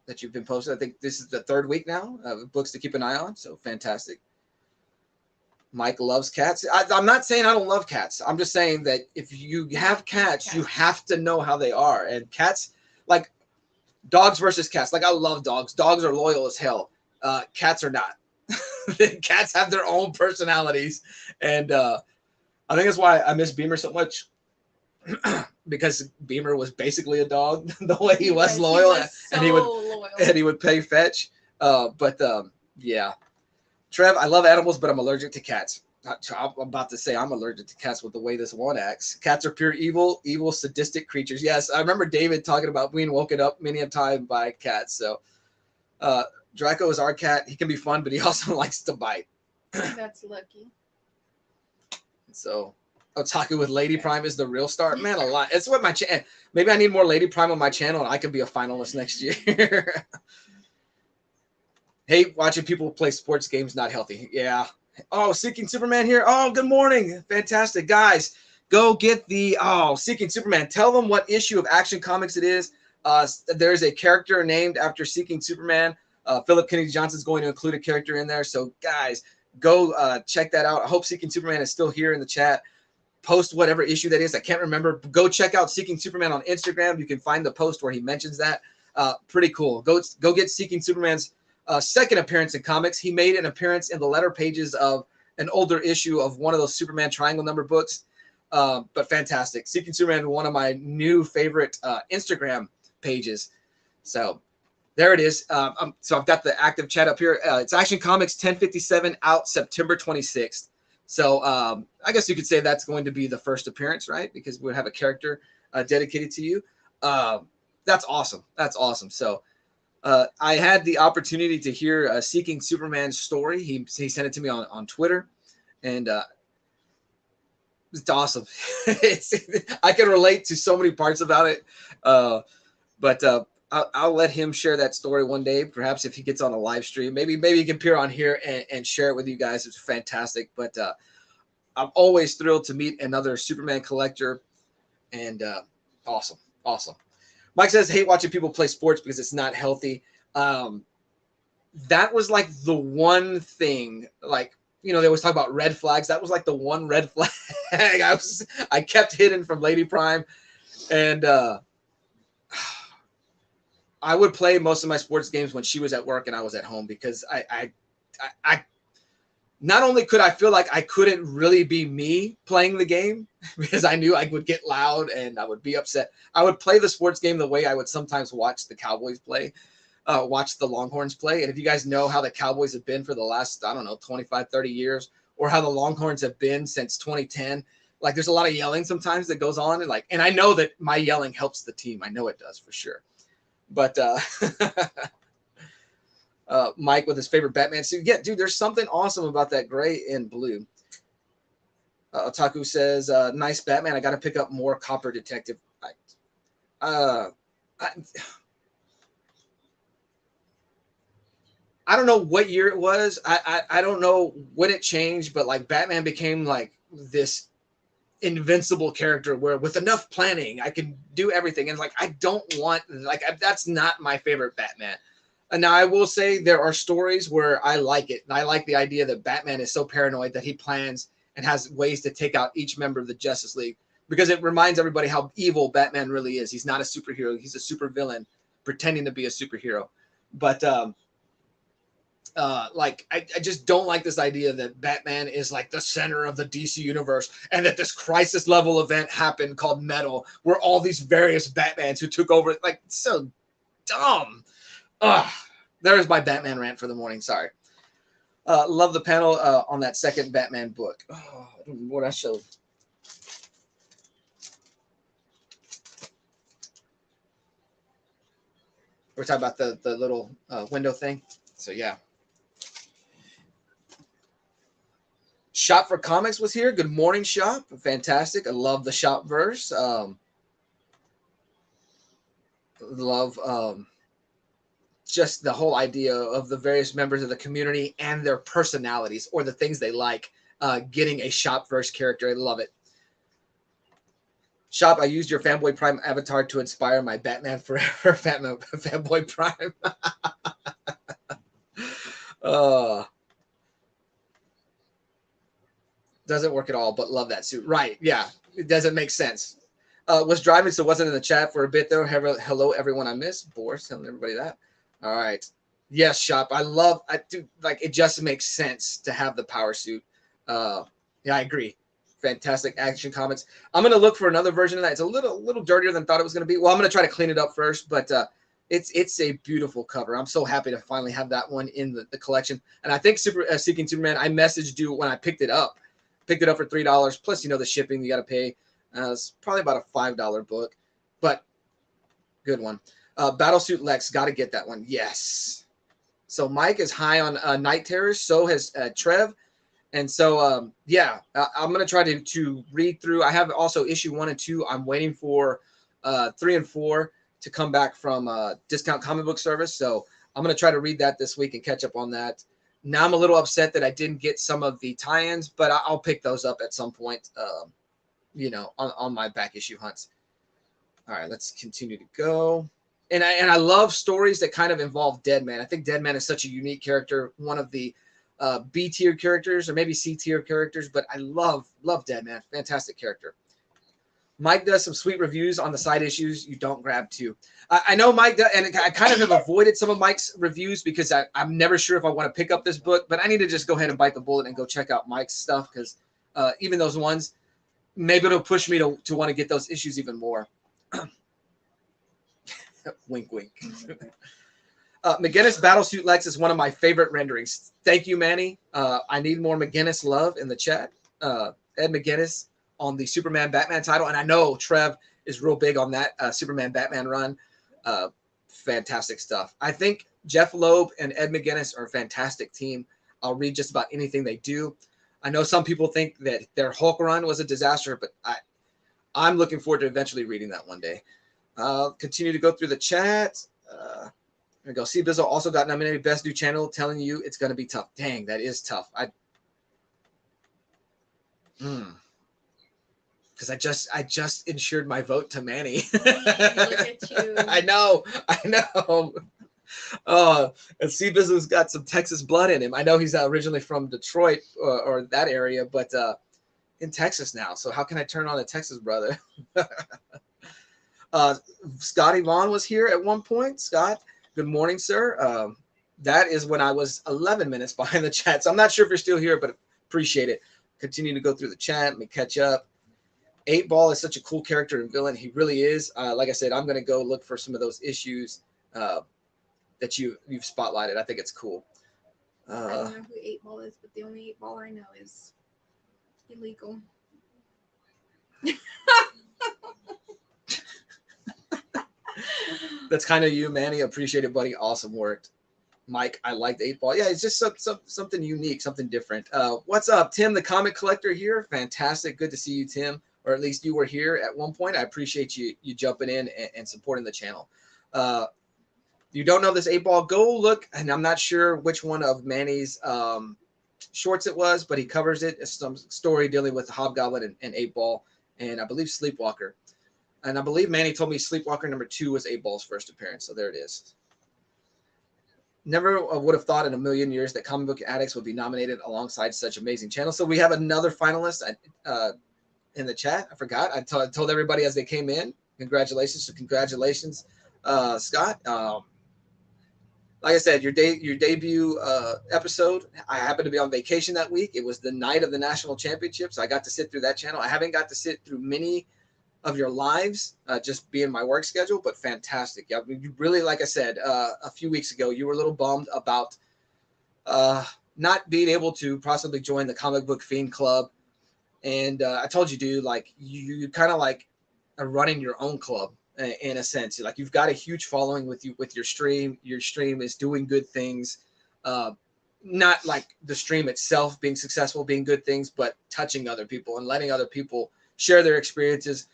that you've been posted. I think this is the 3rd week now of books to keep an eye on. So fantastic. Mike loves cats. I'm not saying I don't love cats. I'm just saying that if you have cats, you have to know how they are. And cats, like dogs versus cats. Like I love dogs. Dogs are loyal as hell. Cats are not. Cats have their own personalities. And I think that's why I miss Beamer so much. Because Beamer was basically a dog the way he was loyal, and he would pay fetch. Yeah, Trev, I love animals, but I'm allergic to cats. I'm about to say I'm allergic to cats with the way this one acts. Cats are pure evil, sadistic creatures. Yes, I remember David talking about being woken up many a time by cats. So Draco is our cat. He can be fun, but he also likes to bite. That's lucky. So Otaku with Lady Prime is the real star. Man, a lot. It's what my channel. Maybe I need more Lady Prime on my channel, and I could be a finalist next year. Hate watching people play sports games, not healthy. Yeah. Oh, Seeking Superman here. Oh, good morning. Fantastic. Guys, go get the Seeking Superman. Tell them what issue of Action Comics it is. There's a character named after Seeking Superman. Philip Kennedy Johnson is going to include a character in there. So, guys, go check that out. I hope Seeking Superman is still here in the chat. Post whatever issue that is. I can't remember. Go check out Seeking Superman on Instagram. You can find the post where he mentions that. Pretty cool. Go get Seeking Superman's second appearance in comics. He made an appearance in the letter pages of an older issue of one of those Superman triangle number books. But fantastic. Seeking Superman, one of my new favorite Instagram pages. So there it is. So I've got the active chat up here. It's Action Comics 1057 out September 26th. So I guess you could say that's going to be the first appearance, right? Because we'll have a character dedicated to you. That's awesome. That's awesome. So I had the opportunity to hear Seeking Superman's story. He sent it to me on Twitter, and it's awesome. I can relate to so many parts about it, but I'll let him share that story one day. Perhaps if he gets on a live stream, maybe he can appear on here and share it with you guys. It's fantastic. But I'm always thrilled to meet another Superman collector, and awesome. Mike says, hate watching people play sports because it's not healthy. That was like the one thing, like, they always talk about red flags. That was like the one red flag I kept hidden from Lady Prime. And I would play most of my sports games when she was at work and I was at home, because I not only could I feel like I couldn't really be me playing the game, because I knew I would get loud and I would be upset. I would play the sports game the way I would sometimes watch the Cowboys play, watch the Longhorns play. And if you guys know how the Cowboys have been for the last, 25, 30 years, or how the Longhorns have been since 2010, like there's a lot of yelling sometimes that goes on. And I know that my yelling helps the team. I know it does for sure. But Mike with his favorite Batman suit. Yeah, dude, there's something awesome about that gray and blue. Otaku says, nice Batman. I got to pick up more Copper Detective. I don't know what year it was. I don't know when it changed, but like Batman became like this invincible character where with enough planning, I can do everything. And like, I don't want, that's not my favorite Batman. And now I will say there are stories where I like it. And I like the idea that Batman is so paranoid that he plans and has ways to take out each member of the Justice League, because it reminds everybody how evil Batman really is. He's not a superhero. He's a supervillain pretending to be a superhero. But I just don't like this idea that Batman is like the center of the DC universe, and that this crisis level event happened called Metal, where all these various Batmans who took over, like, so dumb. There's my Batman rant for the morning. Sorry. Love the panel on that second Batman book. Oh, I don't know what I showed. We're talking about the little window thing. So yeah. Shop for Comics was here. Good morning, Shop. Fantastic. I love the Shop verse. Love just the whole idea of the various members of the community and their personalities, or the things they like, getting a Shop verse character. I love it. Shop, I used your Fanboy Prime avatar to inspire my Batman Forever Fanboy Prime. Doesn't work at all, but love that suit. Right, yeah. It doesn't make sense. Was driving, so wasn't in the chat for a bit, though. Hello, everyone I miss. Boris, telling everybody that. All right. Yes, Shop. I do, like, it just makes sense to have the power suit. Yeah, I agree. Fantastic Action Comics. I'm going to look for another version of that. It's a little dirtier than I thought it was going to be. Well, I'm going to try to clean it up first, but it's a beautiful cover. I'm so happy to finally have that one in the collection. And I think Seeking Superman, I messaged you when I picked it up. Picked it up for $3, plus, the shipping you got to pay. It's probably about a $5 book, but good one. Battlesuit Lex, got to get that one. Yes. So Mike is high on Night Terrors. So has Trev. And so, yeah, I'm going to try to read through. I have also issue 1 and 2. I'm waiting for 3 and 4 to come back from Discount Comic Book Service. So I'm going to try to read that this week and catch up on that. Now I'm a little upset that I didn't get some of the tie-ins, but I'll pick those up at some point, on my back issue hunts. All right, let's continue to go. And I love stories that kind of involve Deadman. I think Deadman is such a unique character, one of the B tier characters or maybe C tier characters, but I love Deadman. Fantastic character. Mike does some sweet reviews on the side issues you don't grab too. I know Mike does, and I kind of have avoided some of Mike's reviews because I'm never sure if I want to pick up this book, but I need to just go ahead and bite the bullet and go check out Mike's stuff because even those ones, maybe it'll push me to want to get those issues even more. Wink, wink. McGinnis Battlesuit Lex is one of my favorite renderings. Thank you, Manny. I need more McGinnis love in the chat. Ed McGinnis on the Superman Batman title. And I know Trev is real big on that Superman Batman run. Fantastic stuff. I think Jeff Loeb and Ed McGinnis are a fantastic team. I'll read just about anything they do. I know some people think that their Hulk run was a disaster, but I'm looking forward to eventually reading that one day. Continue to go through the chat. There we go. C Bizzle also got nominated Best New Channel, telling you it's going to be tough. Dang, that is tough. Because I just insured my vote to Manny. Look at you. I know. And C Bizzle's got some Texas blood in him. I know he's originally from Detroit or that area, but in Texas now. So how can I turn on a Texas brother? Scotty Vaughn was here at one point. Scott, good morning, sir. That is when I was 11 minutes behind the chat. So I'm not sure if you're still here, but appreciate it. Continue to go through the chat. Let me catch up. 8-Ball is such a cool character and villain. He really is. Like I said, I'm going to go look for some of those issues that you've spotlighted. I think it's cool. I don't know who 8-Ball is, but the only 8-Ball I know is illegal. That's kind of you, Manny. Appreciate it, buddy. Awesome work. Mike, I liked 8-Ball. Yeah, it's just something unique, something different. What's up, Tim, the comic collector here? Fantastic. Good to see you, Tim. Or at least you were here at one point. I appreciate you jumping in and supporting the channel. You don't know this 8-Ball? Go look. And I'm not sure which one of Manny's shorts it was, but he covers it. It's some story dealing with Hobgoblin and 8-Ball, and I believe Sleepwalker. And I believe Manny told me Sleepwalker number 2 was 8-Ball's first appearance. So there it is. Never would have thought in a million years that Comic Book Addicts would be nominated alongside such amazing channels. So we have another finalist in the chat. I forgot. I told everybody as they came in. Congratulations. So congratulations, Scott. Like I said, your debut episode, I happened to be on vacation that week. It was the night of the national championship, so I got to sit through that channel. I haven't got to sit through many of your lives, just being my work schedule, but fantastic. Yeah, you really, like I said, a few weeks ago, you were a little bummed about not being able to possibly join the Comic Book Fiend Club. And I told you, dude, like you kind of like are running your own club in a sense. Like you've got a huge following with your stream. Your stream is doing good things. Not like the stream itself being successful, being good things, but touching other people and letting other people share their experiences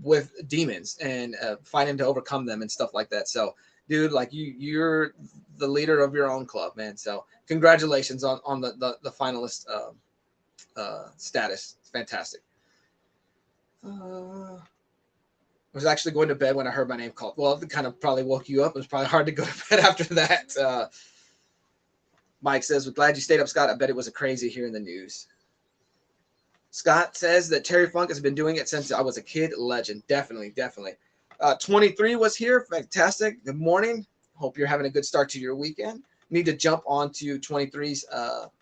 with demons and fighting to overcome them and stuff like that. So, dude, like you're the leader of your own club, man. So, congratulations on the finalist status. It's fantastic. I was actually going to bed when I heard my name called. Well, it kind of probably woke you up. It was probably hard to go to bed after that. Mike says, "We're glad you stayed up, Scott. I bet it was a crazy here in the news." Scott says that Terry Funk has been doing it since I was a kid. Legend. Definitely. 23 was here. Fantastic. Good morning. Hope you're having a good start to your weekend. Need to jump onto 23's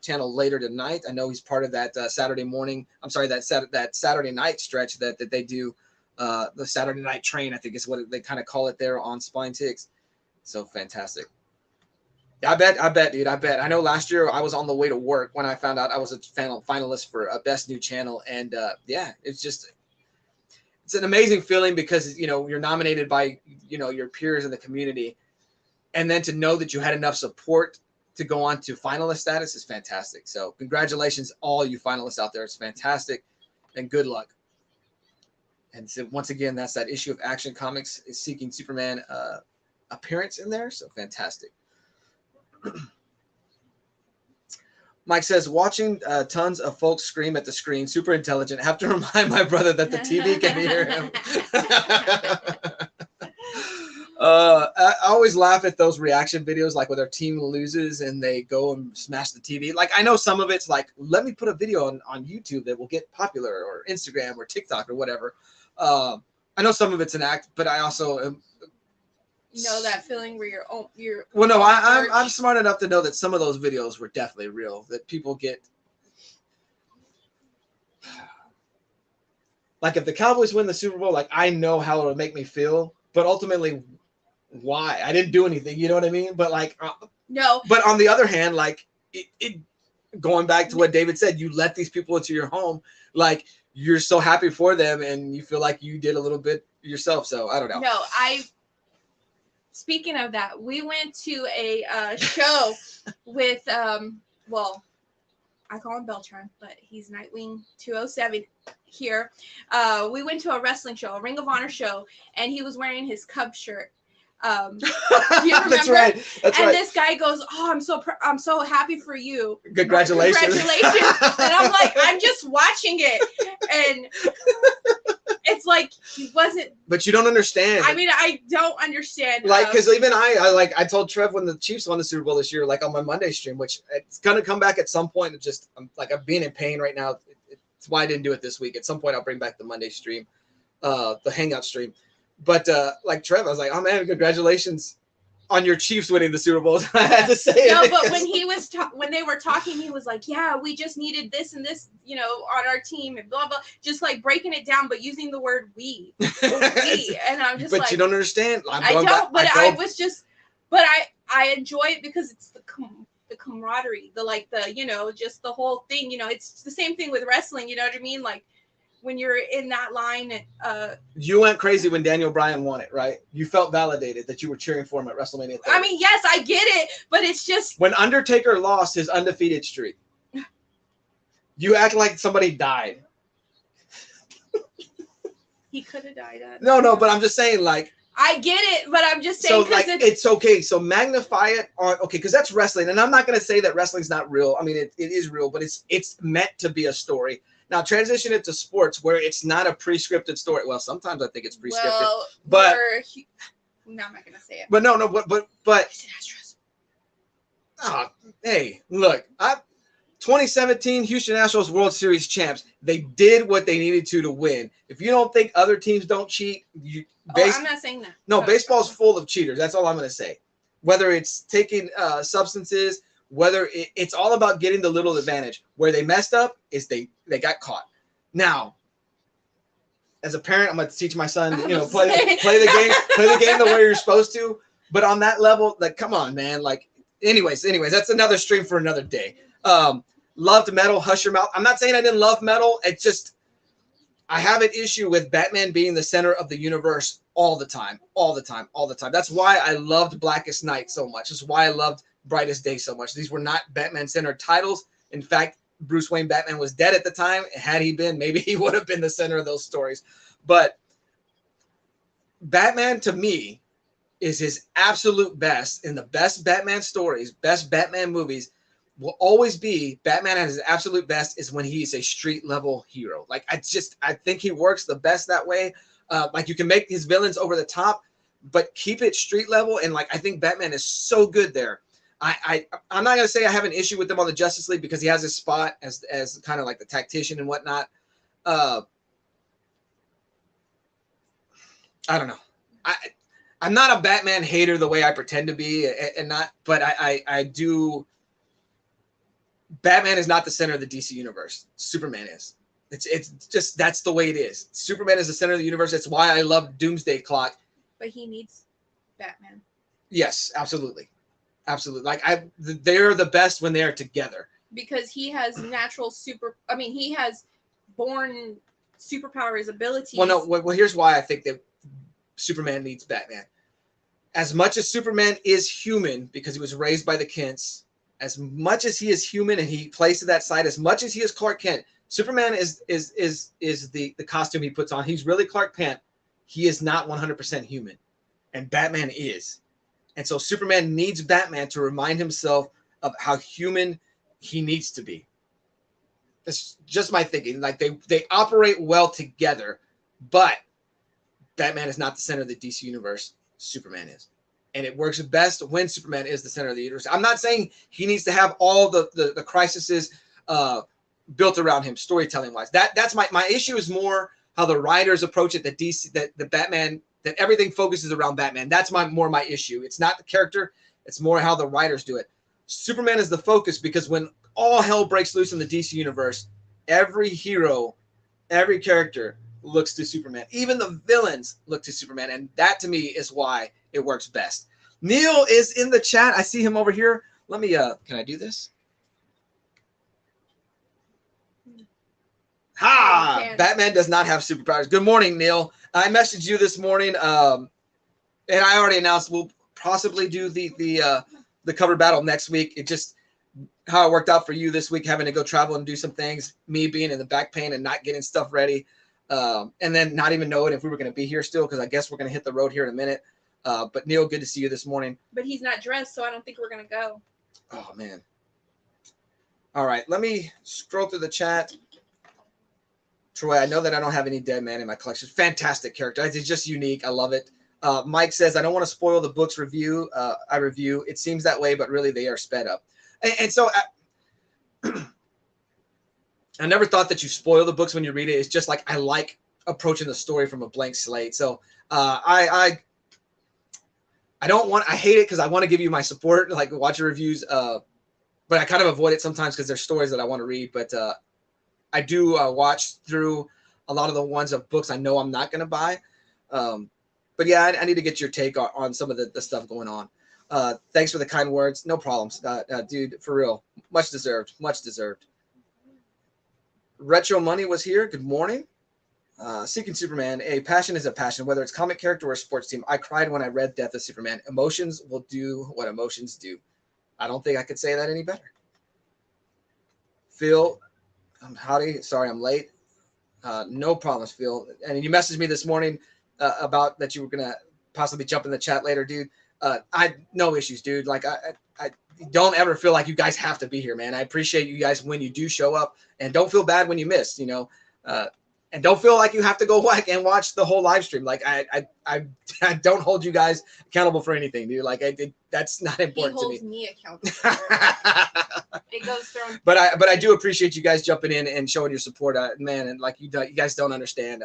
channel later tonight. I know he's part of that Saturday morning. I'm sorry, that Saturday night stretch that they do. The Saturday night train, I think is what they kind of call it there on Spine Ticks. So fantastic. I bet, dude. I bet. I know last year I was on the way to work when I found out I was a finalist for a Best New Channel. And yeah, it's an amazing feeling because, you're nominated by, your peers in the community. And then to know that you had enough support to go on to finalist status is fantastic. So congratulations, all you finalists out there. It's fantastic, and good luck. And so once again, that's that issue of Action Comics is seeking Superman appearance in there. So fantastic. Mike says, watching tons of folks scream at the screen, super intelligent. Have to remind my brother that the TV can hear him. I always laugh at those reaction videos, like when their team loses and they go and smash the TV. Like, I know some of it's like, let me put a video on YouTube that will get popular, or Instagram or TikTok or whatever. I know some of it's an act, but I also am, you know that feeling where you're well, no, I'm smart enough to know that some of those videos were definitely real, that people get. Like, if the Cowboys win the Super Bowl, like, I know how it would make me feel, but ultimately, why? I didn't do anything, you know what I mean? But like, no. But on the other hand, like, it going back to what David said, you let these people into your home, like, you're so happy for them, and you feel like you did a little bit yourself. So I don't know. No, Speaking of that, we went to a show with well, I call him Beltran, but he's Nightwing 207 here. We went to a wrestling show, a Ring of Honor show, and he was wearing his Cub shirt. Do you remember? That's right. That's and right. this guy goes, "Oh, I'm so happy for you. Congratulations." Congratulations. And I'm like, I'm just watching it, and it's like he wasn't. But you don't understand. I mean, I don't understand. Like, because even I told Trev when the Chiefs won the Super Bowl this year, like on my Monday stream, which it's gonna come back at some point. It's just I'm being in pain right now. It's why I didn't do it this week. At some point, I'll bring back the Monday stream, the Hangout stream. But like Trev, I was like, oh man, congratulations on your Chiefs winning the Super Bowl. I had to say no, it. But when he was when they were talking, he was like, yeah, we just needed this and this, you know, on our team and blah blah, just like breaking it down, but using the word we. And I'm just but like, you don't understand. I was just, but I enjoy it because it's the camaraderie, you know, just the whole thing, you know. It's the same thing with wrestling, you know what I mean? Like, when you're in that line, you went crazy when Daniel Bryan won it, right? You felt validated that you were cheering for him at WrestleMania 30. I mean, yes, I get it, but it's just when Undertaker lost his undefeated streak, you act like somebody died. He could have died. No, but I'm just saying, like, I get it, but I'm just saying, so like it's okay. So magnify it on because that's wrestling, and I'm not gonna say that wrestling's not real. I mean, it is real, but it's meant to be a story. Now transition it to sports where it's not a pre-scripted story. Well, sometimes I think it's pre-scripted, but no, I'm not gonna say it. But no, but hey, look, 2017 Houston Astros World Series champs. They did what they needed to win. If you don't think other teams don't cheat, I'm not saying that. No, baseball's full of cheaters. That's all I'm going to say. Whether it's taking substances, whether it's all about getting the little advantage. Where they messed up is they got caught. Now, as a parent, I'm going to teach my son, you know, play the game the way you're supposed to. But on that level, like, come on, man. Like, anyways, that's another stream for another day. Loved metal, hush your mouth. I'm not saying I didn't love metal. It's just I have an issue with Batman being the center of the universe all the time. That's why I loved Blackest Night so much. That's why I loved Brightest Day so much. These were not Batman-centered titles. In fact, Bruce Wayne Batman was dead at the time. Had he been, maybe he would have been the center of those stories. But Batman, to me, is his absolute best in the best Batman stories, best Batman movies. Will always be Batman at his absolute best is when he's a street level hero. Like I think he works the best that way. Like you can make his villains over the top, but keep it street level. And like I think Batman is so good there. I'm not gonna say I have an issue with him on the Justice League because he has his spot as kind of like the tactician and whatnot. I don't know. I'm not a Batman hater the way I pretend to be, and not. But I do. Batman is not the center of the DC universe. Superman is. It's just that's the way it is. Superman is the center of the universe. That's why I love Doomsday Clock. But he needs Batman. Yes, absolutely. Like they're the best when they're together. Because he has he has born superpowers, abilities. Well, no. Well, here's why I think that Superman needs Batman. As much as Superman is human because he was raised by the Kents, as much as he is human and he plays to that side, as much as he is Clark Kent, Superman is the costume he puts on. He's really Clark Kent. He is not 100% human, and Batman is. And so Superman needs Batman to remind himself of how human he needs to be. It's just my thinking. Like they operate well together, but Batman is not the center of the DC universe. Superman is. And it works best when Superman is the center of the universe. I'm not saying he needs to have all the crises built around him, storytelling wise. That's my issue is more how the writers approach it. That DC, that the Batman, that everything focuses around Batman. That's more my issue. It's not the character. It's more how the writers do it. Superman is the focus because when all hell breaks loose in the DC universe, every hero, every character looks to Superman. Even the villains look to Superman, and that to me is why it works best. Neil is in the chat. I see him over here. Let me can I do this? Ha! Batman does not have superpowers. Good morning, Neil. I messaged you this morning, and I already announced we'll possibly do the cover battle next week. It just how it worked out for you this week, having to go travel and do some things, me being in the back pain and not getting stuff ready, and then not even knowing if we were going to be here still, because I guess we're going to hit the road here in a minute. But Neil, good to see you this morning. But he's not dressed, so I don't think we're going to go. Oh, man. All right, let me scroll through the chat. Troy, I know that I don't have any Dead Man in my collection. Fantastic character. It's just unique. I love it. Mike says, I don't want to spoil the book's review. I review. It seems that way, but really they are sped up. And so I never thought that you spoil the books when you read it. It's just like I like approaching the story from a blank slate. So I don't want, I hate it because I want to give you my support, like watch your reviews, but I kind of avoid it sometimes because there's stories that I want to read. But I do watch through a lot of the ones of books I know I'm not going to buy. But yeah, I need to get your take on some of the stuff going on. Thanks for the kind words. No problems, dude, for real. Much deserved, much deserved. Retro Money was here. Good morning. Seeking Superman, a passion is a passion, whether it's comic character or a sports team. I cried when I read Death of Superman. Emotions will do what emotions do. I don't think I could say that any better. Phil, howdy. Sorry, I'm late. No problems, Phil. And you messaged me this morning about that you were going to possibly jump in the chat later, dude. I no issues, dude. Like I don't ever feel like you guys have to be here, man. I appreciate you guys when you do show up, and don't feel bad when you miss, you know. And don't feel like you have to go back and watch the whole live stream. Like I don't hold you guys accountable for anything, dude. Like that's not important to me. He holds me accountable. It goes through. But I do appreciate you guys jumping in and showing your support, man. And like you guys don't understand.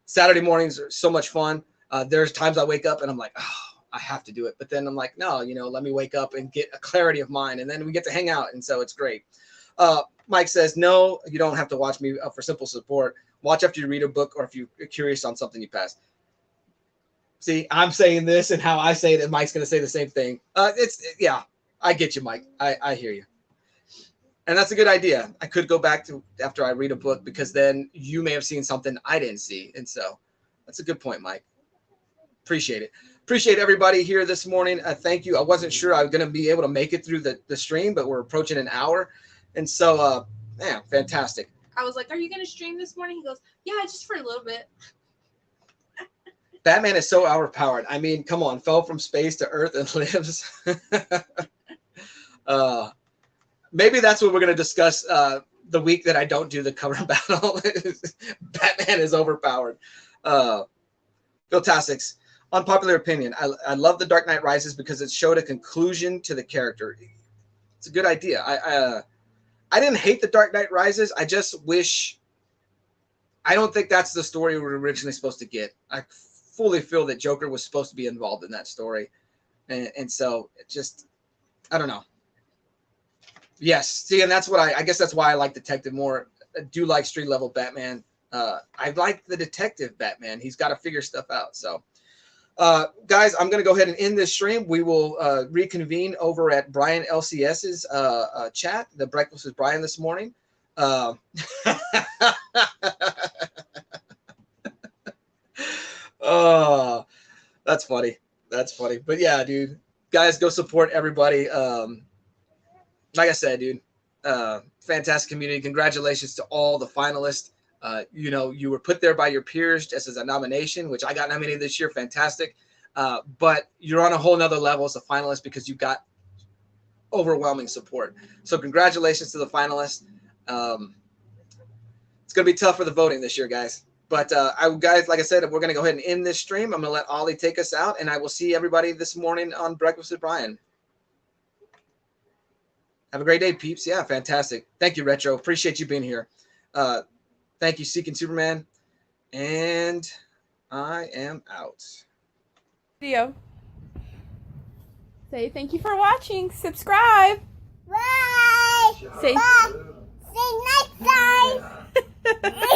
Saturday mornings are so much fun. There's times I wake up and I'm like, oh, I have to do it. But then I'm like, no, you know, let me wake up and get a clarity of mind, and then we get to hang out, and so it's great. Mike says, no, you don't have to watch me for simple support. Watch after you read a book or if you're curious on something you passed. See, I'm saying this and how I say it, and Mike's going to say the same thing. Yeah, I get you, Mike. I hear you. And that's a good idea. I could go back to after I read a book because then you may have seen something I didn't see. And so that's a good point, Mike. Appreciate it. Appreciate everybody here this morning. Thank you. I wasn't sure I was going to be able to make it through the stream, but we're approaching an hour. And so, man, fantastic. I was like, are you going to stream this morning? He goes, yeah, just for a little bit. Batman is so overpowered. I mean, come on, fell from space to Earth and lives. Maybe that's what we're going to discuss the week that I don't do the cover battle. Batman is overpowered. Fantastics. Unpopular opinion. I love The Dark Knight Rises because it showed a conclusion to the character. It's a good idea. I didn't hate The Dark Knight Rises. I just wish. I don't think that's the story we were originally supposed to get. I fully feel that Joker was supposed to be involved in that story, and so it just, I don't know. Yes, see, and that's what I guess that's why I like Detective more. I do like street level Batman. I like the detective Batman. He's got to figure stuff out. So. Guys, I'm going to go ahead and end this stream. We will reconvene over at Brian LCS's chat, the Breakfast with Brian this morning. Oh, that's funny. That's funny. But yeah, dude, guys, go support everybody. like I said, dude, fantastic community. Congratulations to all the finalists. You were put there by your peers just as a nomination, which I got nominated this year. Fantastic. But you're on a whole nother level as a finalist because you got overwhelming support. So congratulations to the finalists. It's going to be tough for the voting this year, guys. But guys, like I said, we're going to go ahead and end this stream. I'm going to let Ollie take us out, and I will see everybody this morning on Breakfast with Brian. Have a great day, peeps. Yeah, fantastic. Thank you, Retro. Appreciate you being here. Thank you, Seeking Superman. And I am out. Video. Say thank you for watching. Subscribe. Bye. Say Bye. See you next time.